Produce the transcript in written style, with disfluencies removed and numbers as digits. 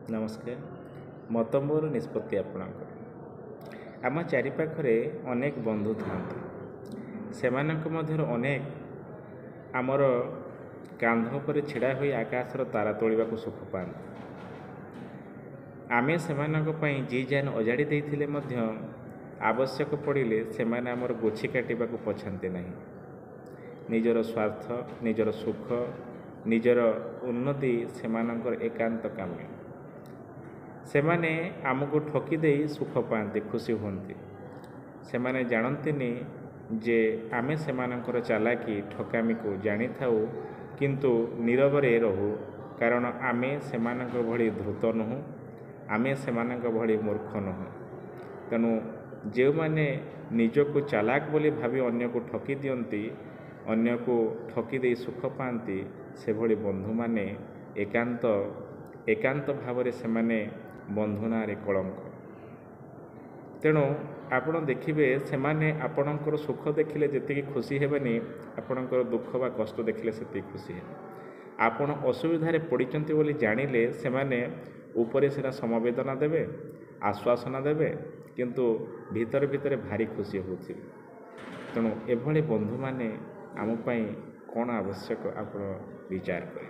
ନମସ୍କାର। ମତ ମୋର ନିଷ୍ପତ୍ତି ଆପଣଙ୍କର। ଆମ ଚାରିପାଖରେ ଅନେକ ବନ୍ଧୁ ଥାନ୍ତି। ସେମାନଙ୍କ ମଧ୍ୟରୁ ଅନେକ ଆମର କାନ୍ଧ ଉପରେ ଛିଡ଼ା ହୋଇ ଆକାଶର ତାରା ତୋଳିବାକୁ ସୁଖ ପାଆନ୍ତି। ଆମେ ସେମାନଙ୍କ ପାଇଁ ଜି ଜାନ ଅଜାଡ଼ି ଦେଇଥିଲେ ମଧ୍ୟ ଆବଶ୍ୟକ ପଡ଼ିଲେ ସେମାନେ ଆମର ଗୋଛି କାଟିବାକୁ ପଛାନ୍ତି ନାହିଁ। ନିଜର ସ୍ୱାର୍ଥ, ନିଜର ସୁଖ, ନିଜର ଉନ୍ନତି ସେମାନଙ୍କର ଏକାନ୍ତ କାମ୍ୟ। ସେମାନେ ଆମକୁ ଠକି ଦେଇ ସୁଖ ପାଆନ୍ତି, ଖୁସି ହୁଅନ୍ତି। ସେମାନେ ଜାଣନ୍ତିନି ଯେ ଆମେ ସେମାନଙ୍କର ଚାଲାକି ଠକାମିକୁ ଜାଣିଥାଉ, କିନ୍ତୁ ନୀରବରେ ରହୁ, କାରଣ ଆମେ ସେମାନଙ୍କ ଭଳି ଧୂର୍ତ୍ତ ନୁହଁ, ଆମେ ସେମାନଙ୍କ ଭଳି ମୂର୍ଖ ନୁହଁ। ତେଣୁ ଯେଉଁମାନେ ନିଜକୁ ଚାଲାକ ବୋଲି ଭାବି ଅନ୍ୟକୁ ଠକି ଦିଅନ୍ତି, ଅନ୍ୟକୁ ଠକି ଦେଇ ସୁଖ ପାଆନ୍ତି, ସେଭଳି ବନ୍ଧୁମାନେ ଏକାନ୍ତ ଭାବରେ ସେମାନେ ବନ୍ଧୁ ନାଁରେ କଳଙ୍କ। ତେଣୁ ଆପଣ ଦେଖିବେ ସେମାନେ ଆପଣଙ୍କର ସୁଖ ଦେଖିଲେ ଯେତିକି ଖୁସି ହେବେନି, ଆପଣଙ୍କର ଦୁଃଖ ବା କଷ୍ଟ ଦେଖିଲେ ସେତିକି ଖୁସି ହେବେ। ଆପଣ ଅସୁବିଧାରେ ପଡ଼ିଛନ୍ତି ବୋଲି ଜାଣିଲେ ସେମାନେ ଉପରେ ସିନା ସମବେଦନା ଦେବେ, ଆଶ୍ୱାସନା ଦେବେ, କିନ୍ତୁ ଭିତରେ ଭିତରେ ଭାରି ଖୁସି ହେଉଥିବେ। ତେଣୁ ଏଭଳି ବନ୍ଧୁମାନେ ଆମ ପାଇଁ କ'ଣ ଆବଶ୍ୟକ ଆପଣ ବିଚାର କରିବେ।